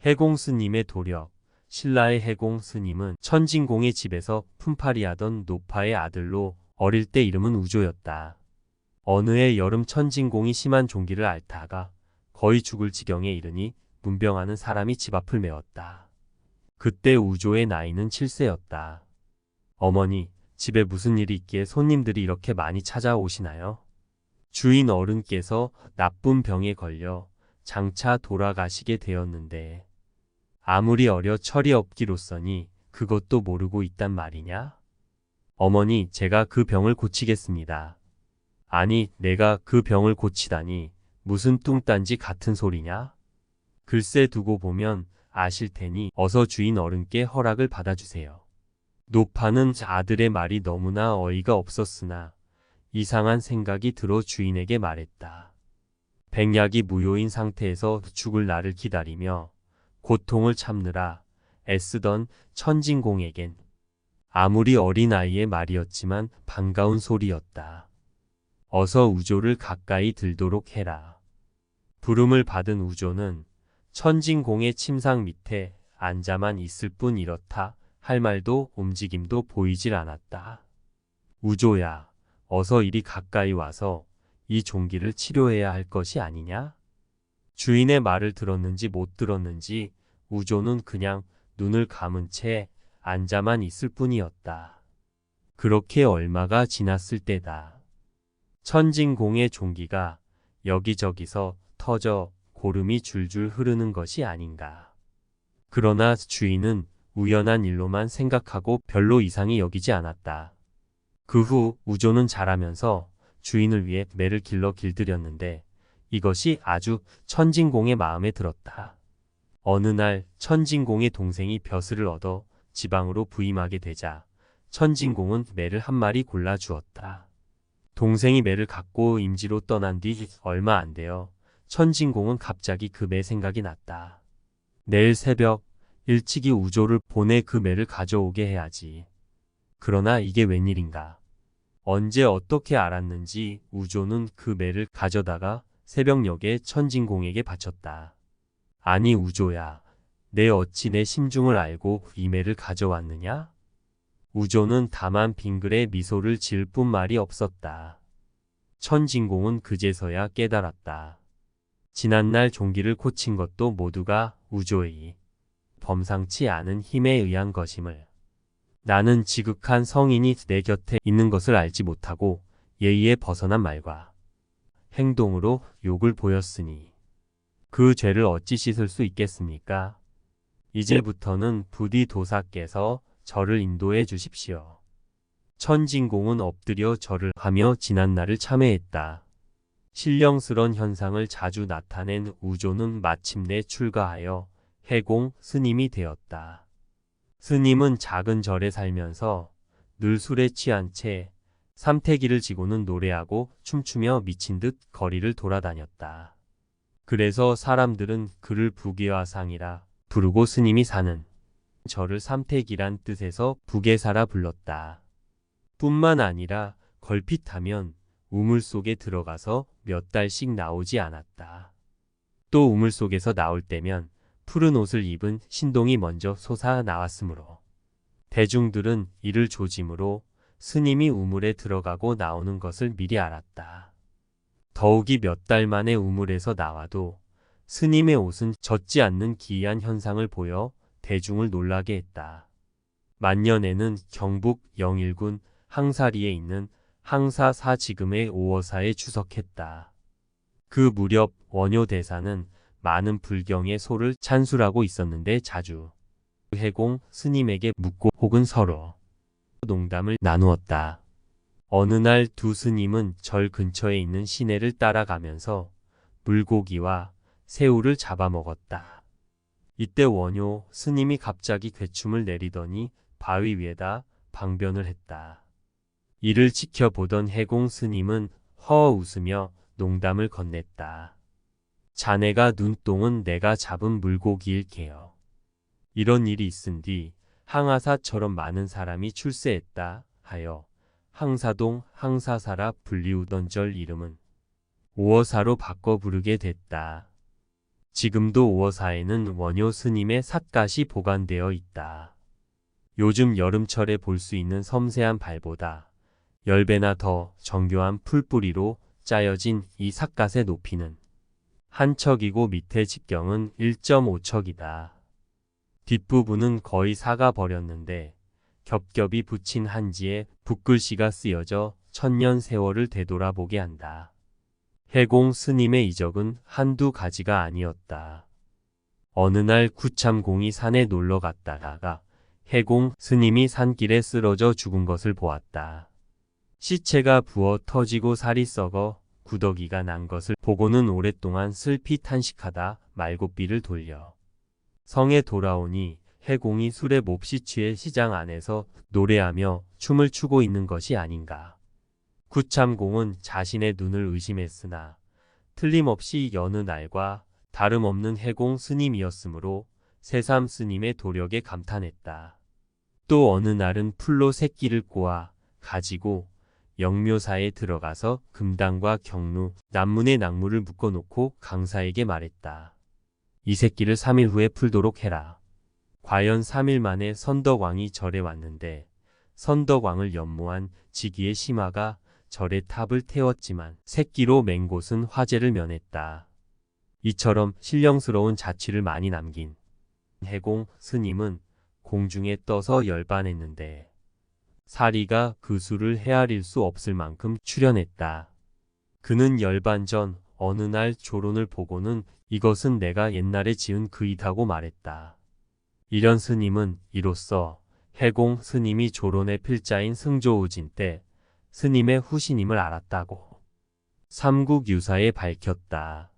해공 스님의 도력. 신라의 해공 스님은 천진공의 집에서 품팔이하던 노파의 아들로 어릴 때 이름은 우조였다. 어느 해 여름 천진공이 심한 종기를 앓다가 거의 죽을 지경에 이르니 문병하는 사람이 집 앞을 메웠다. 그때 우조의 나이는 7세였다. 어머니, 집에 무슨 일이 있기에 손님들이 이렇게 많이 찾아오시나요? 주인 어른께서 나쁜 병에 걸려 장차 돌아가시게 되었는데 아무리 어려 철이 없기로써니 그것도 모르고 있단 말이냐? 어머니, 제가 그 병을 고치겠습니다. 아니, 내가 그 병을 고치다니 무슨 뚱딴지 같은 소리냐? 글쎄 두고 보면 아실 테니 어서 주인 어른께 허락을 받아주세요. 노파는 아들의 말이 너무나 어이가 없었으나 이상한 생각이 들어 주인에게 말했다. 백약이 무효인 상태에서 죽을 날을 기다리며 고통을 참느라 애쓰던 천진공에겐 아무리 어린아이의 말이었지만 반가운 소리였다. 어서 우조를 가까이 들도록 해라. 부름을 받은 우조는 천진공의 침상 밑에 앉아만 있을 뿐 이렇다 할 말도 움직임도 보이질 않았다. 우조야, 어서 이리 가까이 와서 이 종기를 치료해야 할 것이 아니냐? 주인의 말을 들었는지 못 들었는지 우조는 그냥 눈을 감은 채 앉아만 있을 뿐이었다. 그렇게 얼마가 지났을 때다. 천진공의 종기가 여기저기서 터져 고름이 줄줄 흐르는 것이 아닌가. 그러나 주인은 우연한 일로만 생각하고 별로 이상히 여기지 않았다. 그 후 우조는 자라면서 주인을 위해 매를 길들였는데 이것이 아주 천진공의 마음에 들었다. 어느 날 천진공의 동생이 벼슬을 얻어 지방으로 부임하게 되자 천진공은 매를 한 마리 골라주었다. 동생이 매를 갖고 임지로 떠난 뒤 얼마 안 되어 천진공은 갑자기 그 매 생각이 났다. 내일 새벽 일찍이 우조를 보내 그 매를 가져오게 해야지. 그러나 이게 웬일인가. 언제 어떻게 알았는지 우조는 그 매를 가져다가 새벽녘에 천진공에게 바쳤다. 아니 우조야, 내 어찌 내 심중을 알고 이 매를 가져왔느냐? 우조는 다만 빙그레 미소를 지을 뿐 말이 없었다. 천진공은 그제서야 깨달았다. 지난날 종기를 고친 것도 모두가 우조의 범상치 않은 힘에 의한 것임을. 나는 지극한 성인이 내 곁에 있는 것을 알지 못하고 예의에 벗어난 말과 행동으로 욕을 보였으니 그 죄를 어찌 씻을 수 있겠습니까? 이제부터는 부디 도사께서 저를 인도해 주십시오. 천진공은 엎드려 절을 하며 지난날을 참회했다. 신령스런 현상을 자주 나타낸 우조는 마침내 출가하여 해공 스님이 되었다. 스님은 작은 절에 살면서 늘 술에 취한 채 삼태기를 지고는 노래하고 춤추며 미친 듯 거리를 돌아다녔다. 그래서 사람들은 그를 부귀화상이라 부르고 스님이 사는 절을 삼태기란 뜻에서 부계사라 불렀다. 뿐만 아니라 걸핏하면 우물 속에 들어가서 몇 달씩 나오지 않았다. 또 우물 속에서 나올 때면 푸른 옷을 입은 신동이 먼저 솟아 나왔으므로 대중들은 이를 조짐으로 스님이 우물에 들어가고 나오는 것을 미리 알았다. 더욱이 몇 달 만에 우물에서 나와도 스님의 옷은 젖지 않는 기이한 현상을 보여 대중을 놀라게 했다. 만년에는 경북 영일군 항사리에 있는 항사사 지금의 오어사에 주석했다. 그 무렵 원효대사는 많은 불경의 소를 찬술하고 있었는데 자주 해공 스님에게 묻고 혹은 서로 농담을 나누었다. 어느 날 두 스님은 절 근처에 있는 시내를 따라가면서 물고기와 새우를 잡아먹었다. 이때 원효 스님이 갑자기 괴춤을 내리더니 바위 위에다 방변을 했다. 이를 지켜보던 해공 스님은 허 웃으며 농담을 건넸다. 자네가 눈동은 내가 잡은 물고기일게요. 이런 일이 있은 뒤 항아사처럼 많은 사람이 출세했다 하여 항사동 항사사라 불리우던 절 이름은 오어사로 바꿔 부르게 됐다. 지금도 오어사에는 원효 스님의 삿갓이 보관되어 있다. 요즘 여름철에 볼 수 있는 섬세한 발보다 10배나 더 정교한 풀뿌리로 짜여진 이 삿갓의 높이는 한 척이고 밑에 직경은 1.5척이다. 뒷부분은 거의 사가 버렸는데 겹겹이 붙인 한지에 붓글씨가 쓰여져 천년 세월을 되돌아보게 한다. 해공 스님의 이적은 한두 가지가 아니었다. 어느 날 구참공이 산에 놀러 갔다가 해공 스님이 산길에 쓰러져 죽은 것을 보았다. 시체가 부어 터지고 살이 썩어 구더기가 난 것을 보고는 오랫동안 슬피 탄식하다 말고삐를 돌려 성에 돌아오니 해공이 술에 몹시 취해 시장 안에서 노래하며 춤을 추고 있는 것이 아닌가. 구참공은 자신의 눈을 의심했으나 틀림없이 여느 날과 다름없는 해공 스님이었으므로 새삼 스님의 도력에 감탄했다. 또 어느 날은 풀로 새끼를 꼬아 가지고 영묘사에 들어가서 금당과 경루, 남문의 낙무를 묶어놓고 강사에게 말했다. 이 새끼를 3일 후에 풀도록 해라. 과연 3일 만에 선덕왕이 절에 왔는데 선덕왕을 연모한 지기의 심화가 절의 탑을 태웠지만 새끼로 맨 곳은 화재를 면했다. 이처럼 신령스러운 자취를 많이 남긴 해공 스님은 공중에 떠서 열반했는데 사리가 그 수를 헤아릴 수 없을 만큼 출연했다. 그는 열반 전 어느 날 조론을 보고는 이것은 내가 옛날에 지은 글이다고 말했다. 이런 스님은 이로써 해공 스님이 조론의 필자인 승조우진 때 스님의 후신임을 알았다고 삼국유사에 밝혔다.